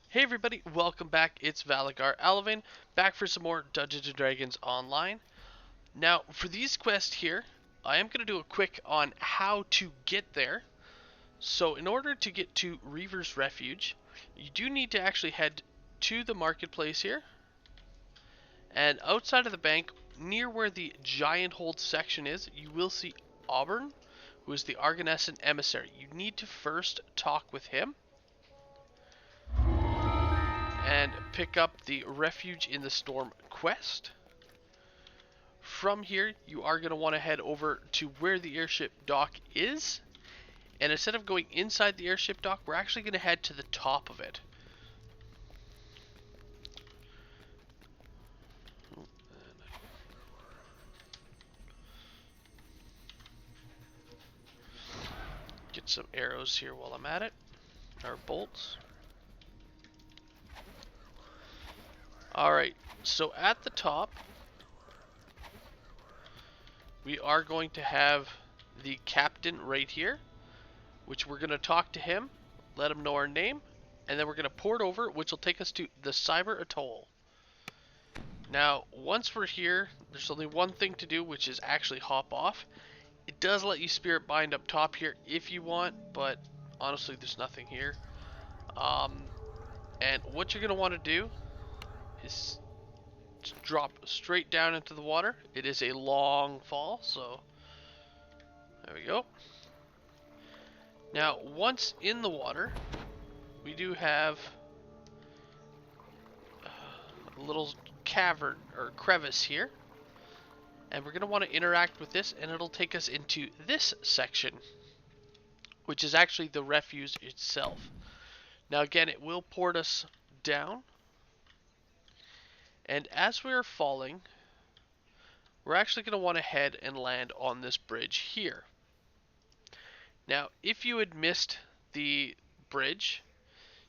Hey everybody, welcome back. It's Valagar Aloevain, back for some more Dungeons & Dragons Online. Now, for these quests here, I am going to do a quick on how to get there. So, in order to get to Reverse Refuge, you do need to actually head to the marketplace here. And outside of the bank, near where the Giant Hold section is, you will see Auburn, who is the Argonescent Emissary. You need to first talk with him and pick up the Refuge in the Storm quest. From here, you are going to want to head over to where the airship dock is. And instead of going inside the airship dock, we're actually going to head to the top of it. Get some arrows here while I'm at it. Or bolts. Alright, so at the top, we are going to have the captain right here, which we're going to talk to him, let him know our name, and then we're going to port over, which will take us to the Cyber Atoll. Now, once we're here, there's only one thing to do, which is actually hop off. It does let you spirit bind up top here if you want, but honestly, there's nothing here. And what you're going to want to do is drop straight down into the water. It is a long fall, so there we go. Now, once in the water, we do have a little cavern or crevice here, and we're going to want to interact with this, and it'll take us into this section, which is actually the refuge itself. Now again, it will port us down, and as we are falling, we're actually going to want to head and land on this bridge here. Now, if you had missed the bridge,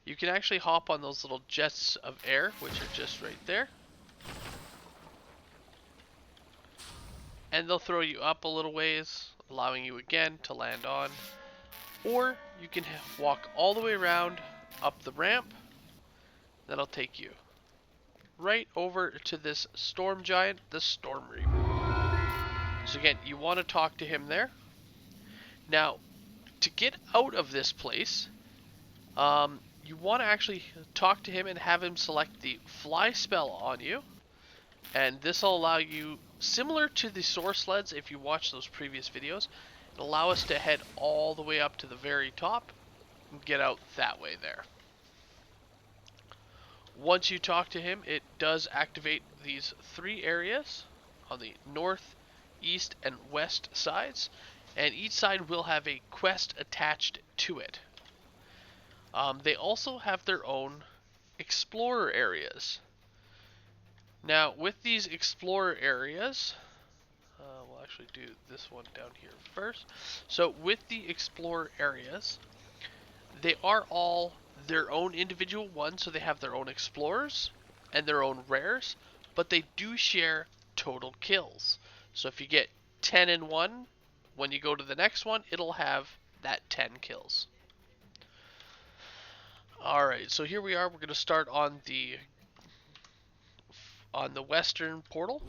you can actually hop on those little jets of air, which are just right there. And they'll throw you up a little ways, allowing you again to land on. Or you can walk all the way around up the ramp. That'll take you right over to this storm giant, the Storm Reaper. So again, you want to talk to him there. Now, to get out of this place, you want to actually talk to him and have him select the fly spell on you. And this will allow you, similar to the source sleds if you watch those previous videos, it'll allow us to head all the way up to the very top and get out that way there. Once you talk to him, it does activate these three areas on the north, east, and west sides, and each side will have a quest attached to it. They also have their own explorer areas. Now, with these explorer areas, we'll actually do this one down here first. So, with the explorer areas, they are all their own individual ones, so they have their own explorers and their own rares, but they do share total kills. So if you get 10 in one, when you go to the next one, it'll have that 10 kills. Alright, so here we are. We're going to start on the western portal.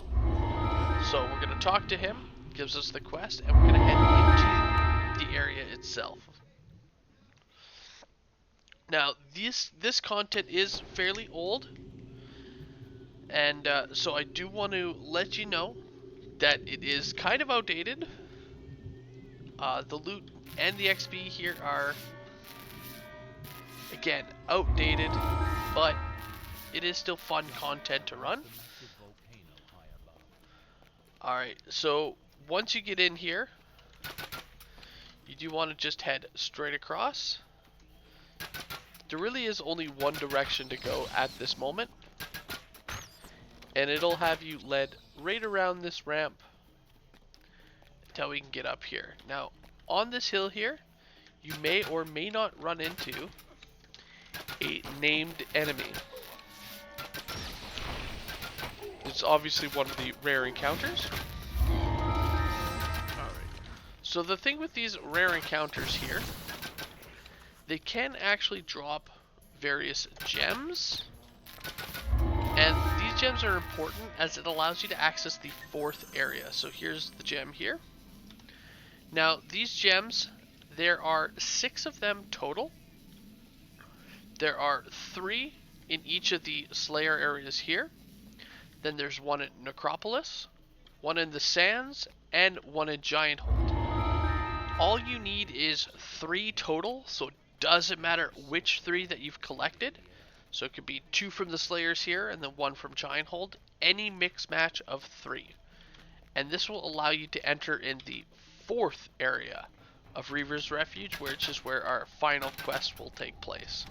So we're going to talk to him, gives us the quest, and we're going to head into the area itself. Now, this content is fairly old, and so I do want to let you know that it is kind of outdated. The loot and the XP here are, again, outdated, but it is still fun content to run. Alright, so once you get in here, you do want to just head straight across. There really is only one direction to go at this moment, and it'll have you led right around this ramp until we can get up here. Now, on this hill here, you may or may not run into a named enemy. It's obviously one of the rare encounters. Alright, so the thing with these rare encounters here, they can actually drop various gems. And these gems are important as it allows you to access the 4th area. So here's the gem here. Now these gems, there are 6 of them total. There are 3 in each of the Slayer areas here. Then there's 1 at Necropolis, 1 in the Sands, and 1 in Giant Hold. All you need is 3 total, so it doesn't matter which 3 that you've collected. So it could be 2 from the Slayers here and then 1 from Giant Hold. Any mix match of 3. And this will allow you to enter in the 4th area of Reverse Refuge, which is where our final quest will take place.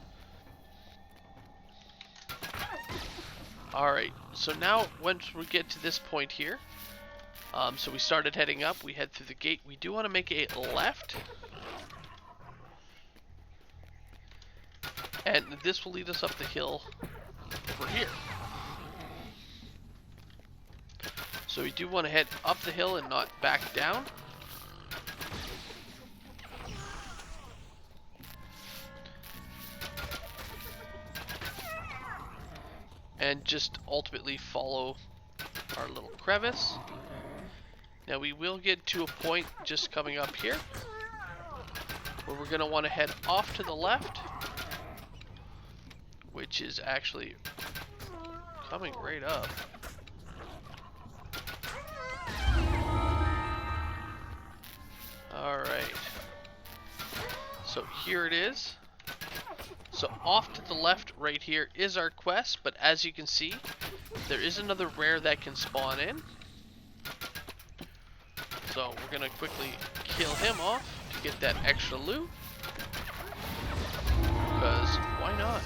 Alright, so now once we get to this point here, so we started heading up, we head through the gate. We do want to make a left. And this will lead us up the hill over here. So we do want to head up the hill and not back down. And just ultimately follow our little crevice. Now we will get to a point just coming up here where we're going to want to head off to the left, which is actually coming right up. Alright. So here it is. So off to the left right here is our quest, but as you can see, there is another rare that can spawn in. So we're going to quickly kill him off to get that extra loot. Because why not?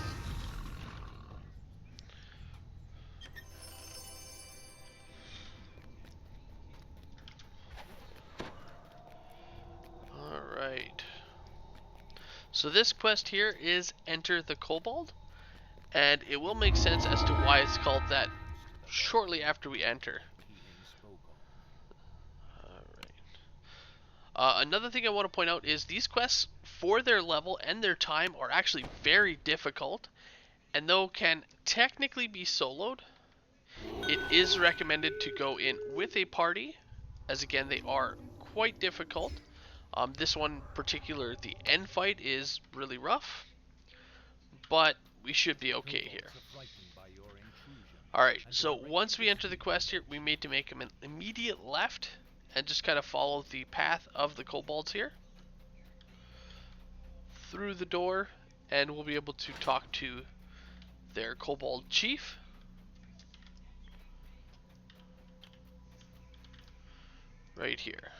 Alright. So this quest here is Enter the Kobold. And it will make sense as to why it's called that shortly after we enter. Another thing I want to point out is these quests, for their level and their time, are actually very difficult, and though can technically be soloed, it is recommended to go in with a party, as again they are quite difficult. This one in particular, the end fight is really rough, but we should be okay here. Alright, so once we enter the quest here, we need to make an immediate left and just kind of follow the path of the kobolds here through the door, and we'll be able to talk to their kobold chief. Right here.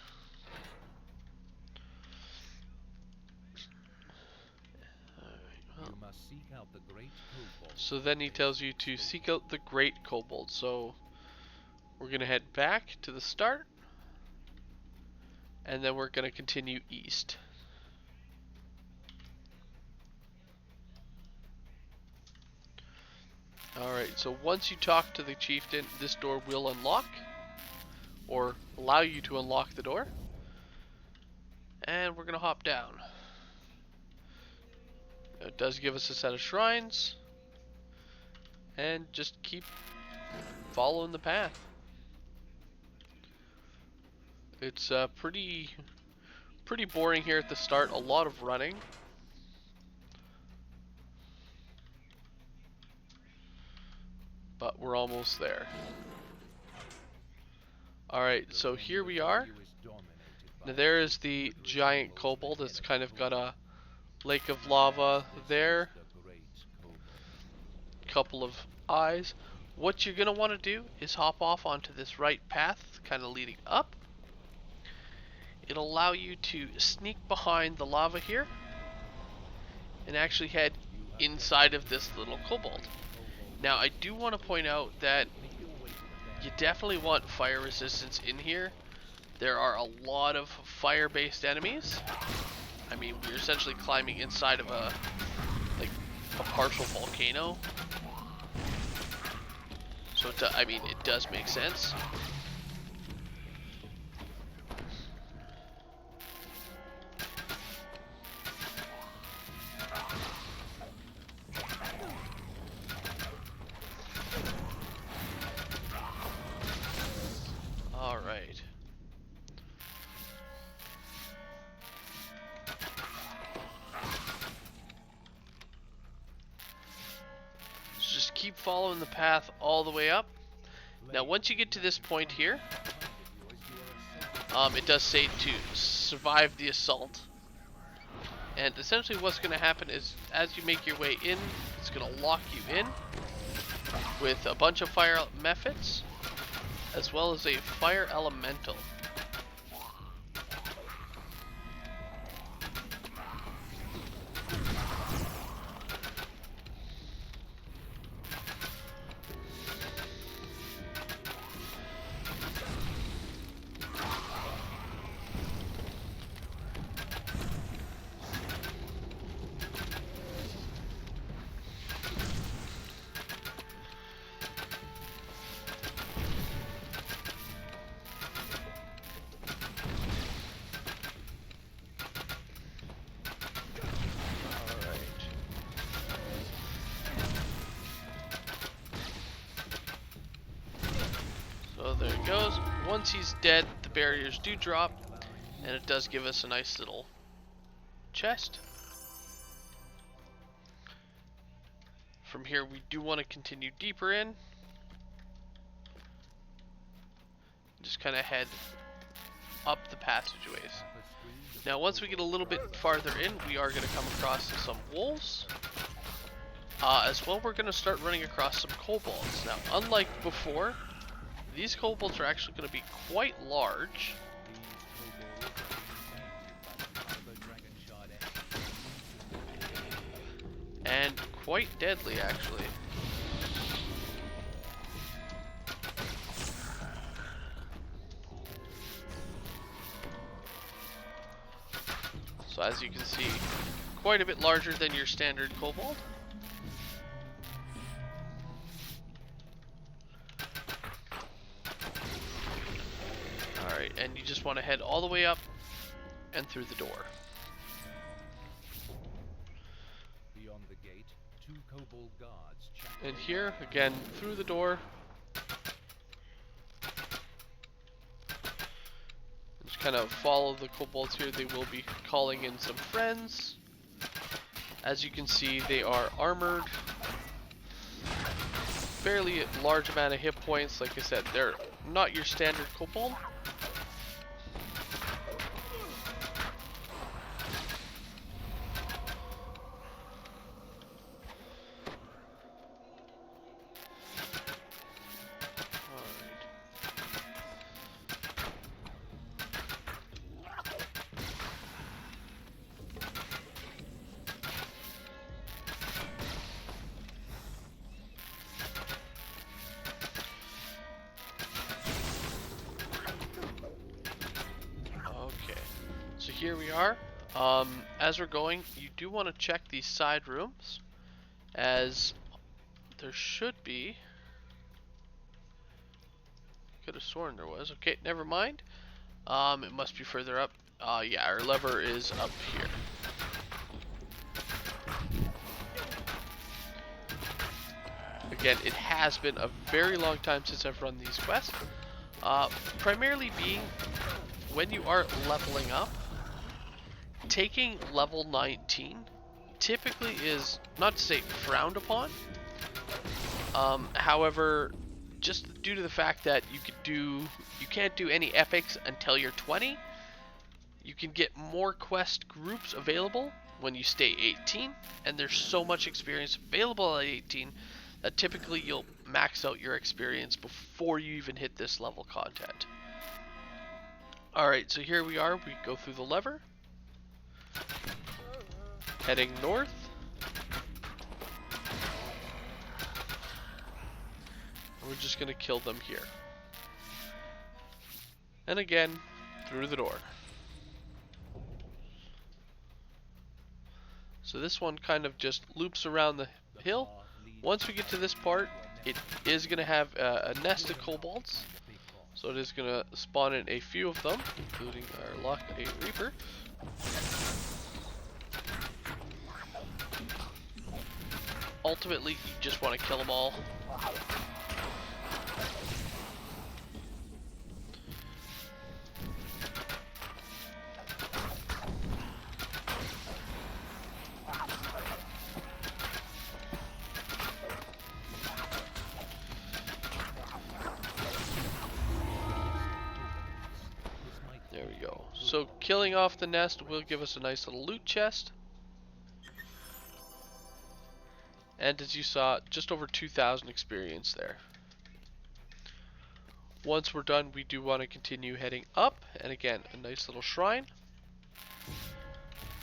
You must seek out the great kobold. So then he tells you to seek out the great kobold. So we're going to head back to the start, and then we're going to continue east. Alright, so once you talk to the chieftain, this door will unlock, or allow you to unlock the door. And we're going to hop down. It does give us a set of shrines, and just keep following the path. It's pretty boring here at the start, a lot of running. But we're almost there. Alright, so here we are. Now there is the giant kobold. It's kind of got a lake of lava there. Couple of eyes. What you're going to want to do is hop off onto this right path, kind of leading up. It'll allow you to sneak behind the lava here and actually head inside of this little kobold. Now I do want to point out that you definitely want fire resistance in here. There are a lot of fire-based enemies. I mean, we're essentially climbing inside of a partial volcano. So I mean, it does make sense. keep following the path all the way up. Now once you get to this point here, it does say to survive the assault. And essentially what's going to happen is as you make your way in, it's going to lock you in with a bunch of fire methods, as well as a fire elemental. So there it goes. Once he's dead, the barriers do drop, and it does give us a nice little chest. From here, we do want to continue deeper in. Just kind of head up the passageways. Now, once we get a little bit farther in, we are going to come across some wolves. As well, we're going to start running across some kobolds. Now, unlike before, these kobolds are actually going to be quite large. And quite deadly, actually. So as you can see, quite a bit larger than your standard kobold. Alright, and you just want to head all the way up and through the door. Beyond the gate, 2 kobold guards. And here, again, through the door. Just kind of follow the kobolds here. They will be calling in some friends. As you can see, they are armored. Fairly large amount of hit points. Like I said, they're not your standard kobold. So here we are. As we're going, you do want to check these side rooms, as there should be. Could have sworn there was. Okay, never mind. It must be further up. Yeah, our lever is up here. Again, it has been a very long time since I've run these quests. Primarily being when you are leveling up, taking level 19 typically is, not to say frowned upon, however, just due to the fact that you can't do any epics until you're 20, you can get more quest groups available when you stay 18, and there's so much experience available at 18 that typically you'll max out your experience before you even hit this level content. Alright, so here we are. We go through the lever, heading north. And we're just going to kill them here. And again, through the door. So this one kind of just loops around the hill. Once we get to this part, it is going to have a nest of kobolds. So it is going to spawn in a few of them, including our Lock a Reaper. Ultimately, you just want to kill them all. So killing off the nest will give us a nice little loot chest. And as you saw, just over 2,000 experience there. Once we're done, we do want to continue heading up. And again, a nice little shrine.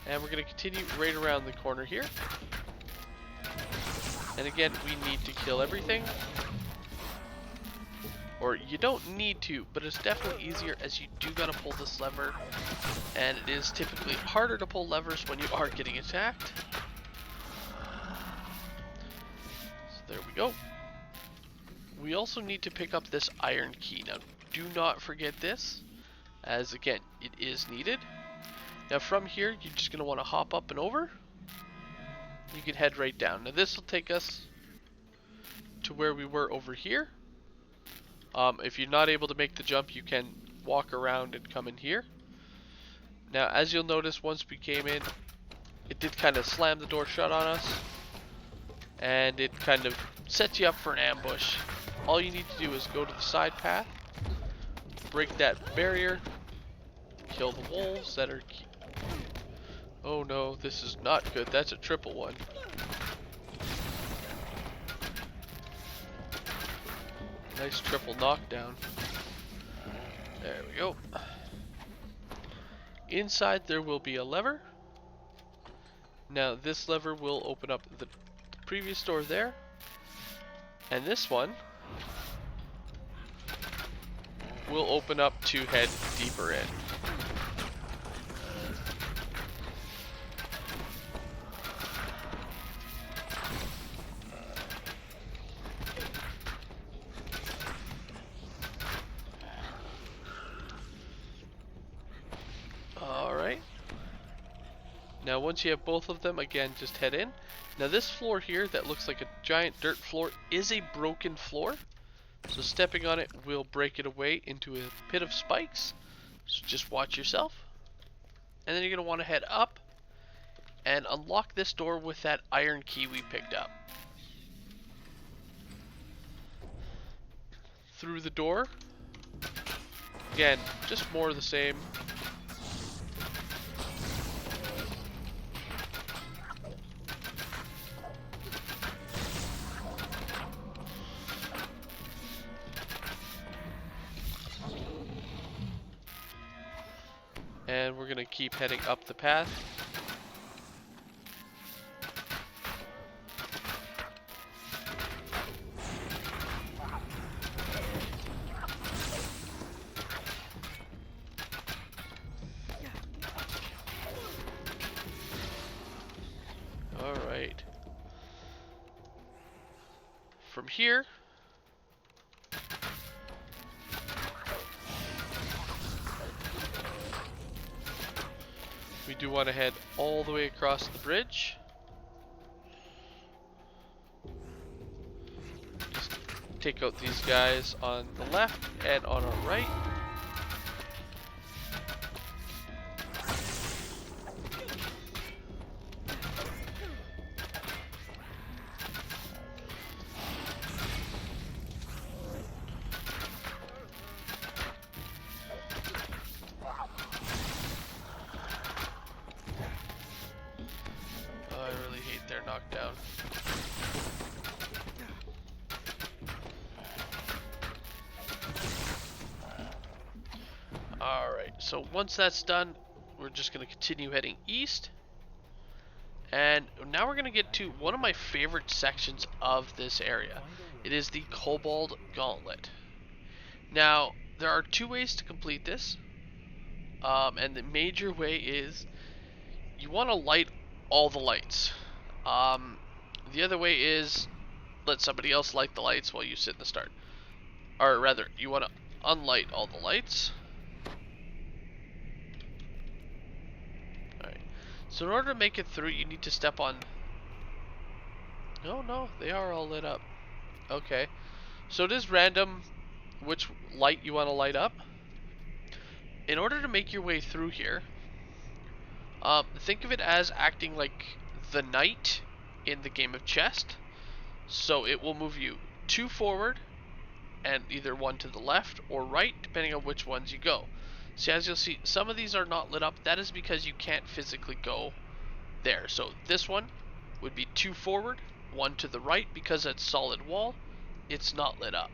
And we're going to continue right around the corner here. And again, we need to kill everything. Or you don't need to, but it's definitely easier as you do gotta pull this lever. And it is typically harder to pull levers when you are getting attacked. So there we go. We also need to pick up this iron key. Now, do not forget this, as again, it is needed. Now from here, you're just gonna wanna hop up and over. You can head right down. Now this will take us to where we were over here. If you're not able to make the jump, you can walk around and come in here. Now, as you'll notice, once we came in, it did kind of slam the door shut on us. And it kind of sets you up for an ambush. All you need to do is go to the side path, break that barrier, kill the wolves that are... Oh no, this is not good. That's a triple one. Nice triple knockdown. There we go. Inside there will be a lever. Now this lever will open up the previous door there. And this one will open up to head deeper in. Now once you have both of them, again, just head in. Now this floor here that looks like a giant dirt floor is a broken floor. So stepping on it will break it away into a pit of spikes. So just watch yourself. And then you're going to want to head up and unlock this door with that iron key we picked up. Through the door. Again, just more of the same. And we're going to keep heading up the path. Alright. From here, we do want to head all the way across the bridge. Just take out these guys on the left and on our right. Knockdown. Alright, so once that's done, we're just going to continue heading east. And now we're going to get to one of my favorite sections of this area. It is the Kobold Gauntlet. Now, there are two ways to complete this. And the major way is you want to light all the lights. The other way is let somebody else light the lights while you sit in the start. Or rather, you want to unlight all the lights. Alright. So in order to make it through, you need to step on... No, they are all lit up. Okay. So it is random which light you want to light up. In order to make your way through here, think of it as acting like the knight in the game of chess. So it will move you 2 forward and either 1 to the left or right, depending on which ones you go. See, as you'll see, some of these are not lit up. That is because you can't physically go there. So this one would be 2 forward, 1 to the right. Because it's solid wall, it's not lit up.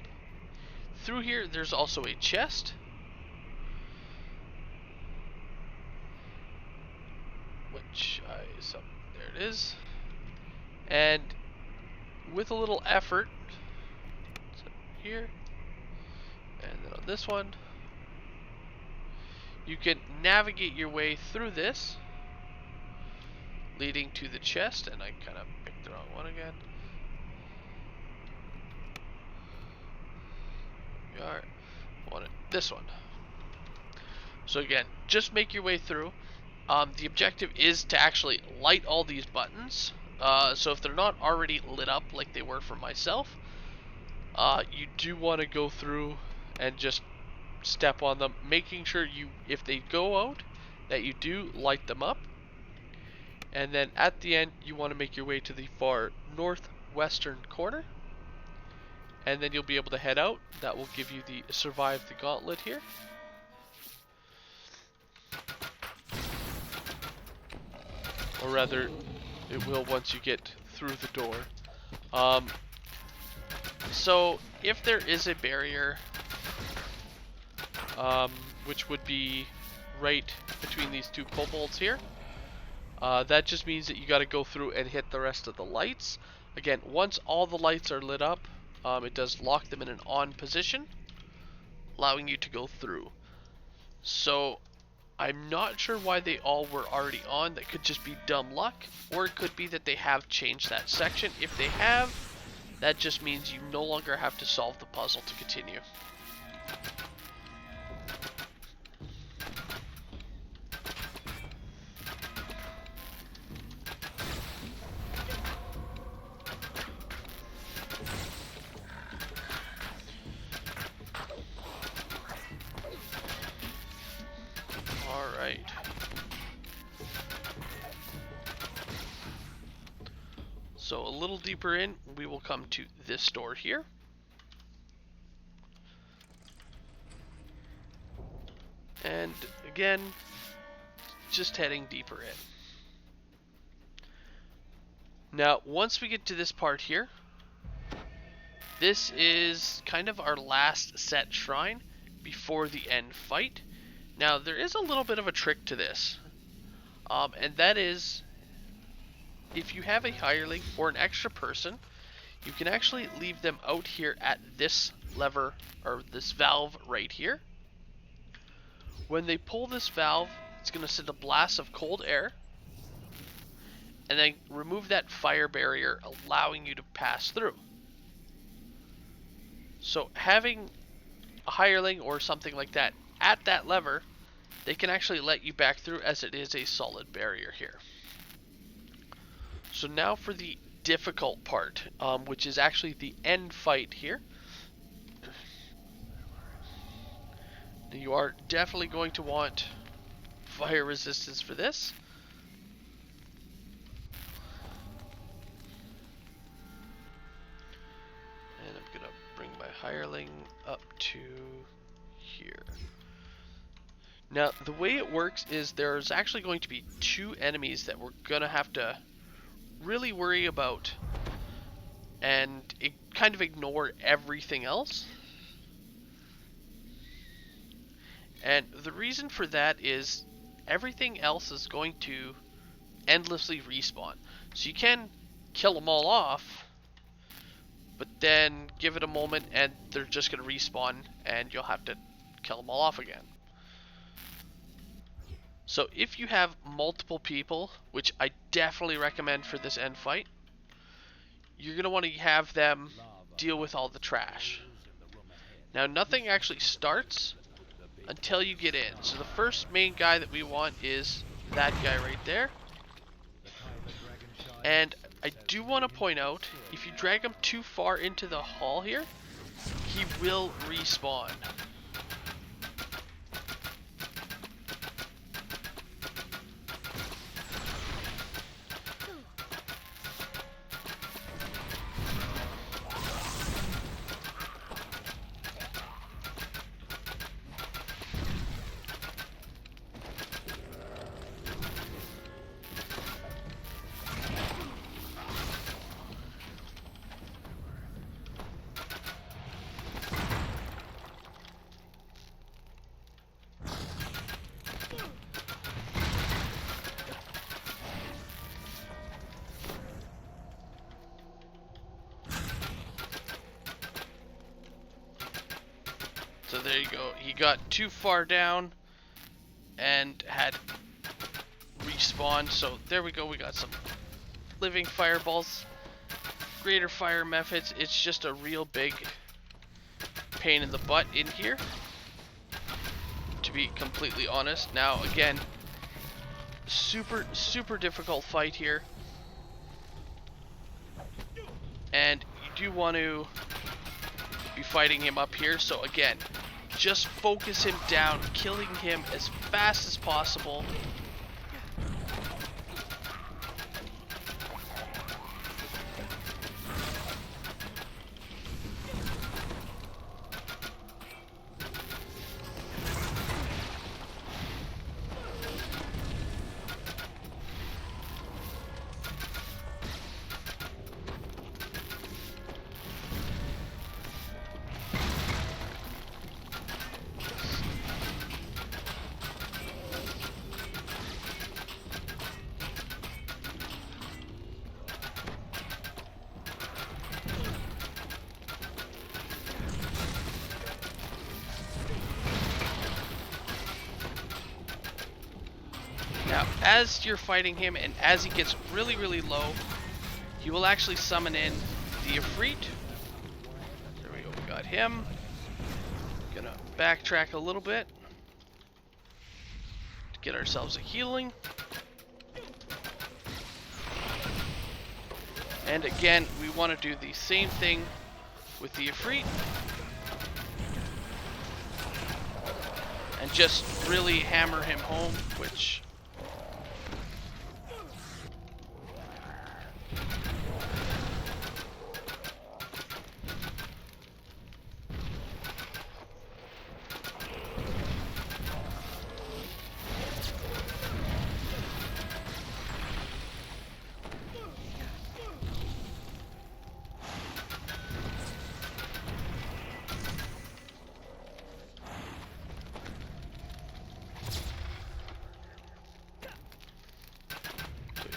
Through here, there's also a chest, which there it is. And with a little effort, so here, and then on this one, you can navigate your way through this, leading to the chest. And I kind of picked the wrong one again. We are on this one. So again, just make your way through. The objective is to actually light all these buttons. So if they're not already lit up like they were for myself, you do want to go through and just step on them, making sure if they go out, that you do light them up. And then at the end, you want to make your way to the far northwestern corner, and then you'll be able to head out. That will give you the survive the gauntlet here. Or rather, it will once you get through the door. So if there is a barrier, which would be right between these two kobolds here, that just means that you got to go through and hit the rest of the lights. Again, once all the lights are lit up, it does lock them in an on position, allowing you to go through. So I'm not sure why they all were already on. That could just be dumb luck, or it could be that they have changed that section. If they have, that just means you no longer have to solve the puzzle to continue. Alright. So a little deeper in, we will come to this door here. And again, just heading deeper in. Now, once we get to this part here, this is kind of our last set shrine before the end fight. Now, there is a little bit of a trick to this, and that is, if you have a hireling or an extra person, you can actually leave them out here at this lever, or this valve right here. When they pull this valve, it's going to send a blast of cold air, and then remove that fire barrier, allowing you to pass through. So having a hireling or something like that at that lever, they can actually let you back through, as it is a solid barrier here. So now for the difficult part, which is actually the end fight here. You are definitely going to want fire resistance for this. And I'm gonna bring my hireling up to here. Now, the way it works is there's actually going to be 2 enemies that we're gonna have to really worry about, and kind of ignore everything else. And the reason for that is everything else is going to endlessly respawn. So you can kill them all off, but then give it a moment and they're just going to respawn, and you'll have to kill them all off again. So if you have multiple people, which I definitely recommend for this end fight, you're going to want to have them deal with all the trash. Now, nothing actually starts until you get in. So the first main guy that we want is that guy right there. And I do want to point out, if you drag him too far into the hall here, he will respawn. So there you go. He got too far down and had respawned. So there we go. We got some living fireballs. Greater fire methods. It's just a real big pain in the butt in here, to be completely honest. Now again, super difficult fight here, and you do want to be fighting him up here. So again, just focus him down, killing him as fast as possible. Now, as you're fighting him and as he gets really low, you will actually summon in the Ifrit. There we go, we got him. Gonna backtrack a little bit to get ourselves a healing. And again, we want to do the same thing with the Ifrit. And just really hammer him home, which...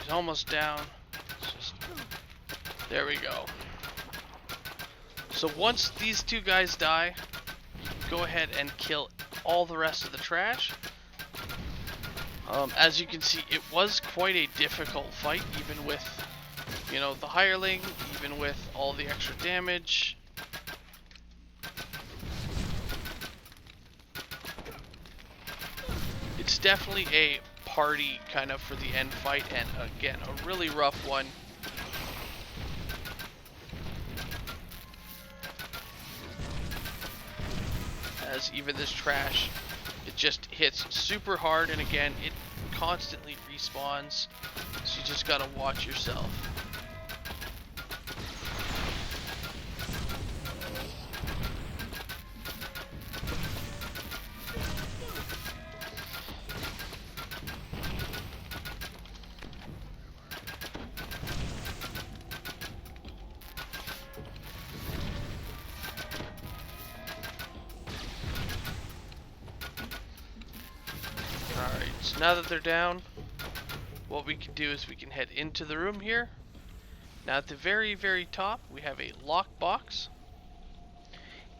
He's almost down. There we go. So once these two guys die, go ahead and kill all the rest of the trash. As you can see, it was quite a difficult fight, even with, you know, the hireling, even with all the extra damage. It's definitely a party kind of for the end fight, and again, a really rough one. As even this trash, it just hits super hard, and again, it constantly respawns, so you just gotta watch yourself. Alright, so now that they're down, what we can do is we can head into the room here. Now at the very top, we have a lockbox.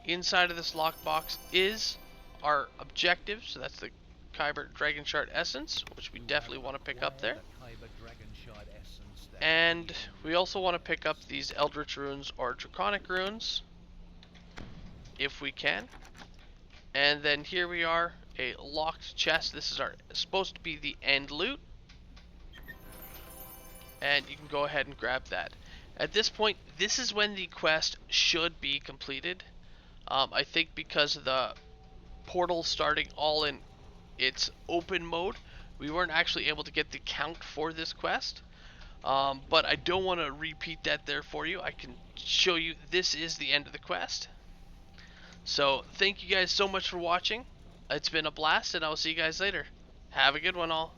Inside of this lockbox is our objective, so that's the Kyber Dragon Shard Essence, which we definitely want to pick up there. And we also want to pick up these Eldritch Runes or Draconic Runes, if we can. And then here we are, a locked chest. This is supposed to be the end loot, and you can go ahead and grab that. At this point, this is when the quest should be completed. I think because of the portal starting all in its open mode, we weren't actually able to get the count for this quest. But I don't want to repeat that there for you. I can show you this is the end of the quest. So thank you guys so much for watching. It's been a blast, and I'll see you guys later. Have a good one all.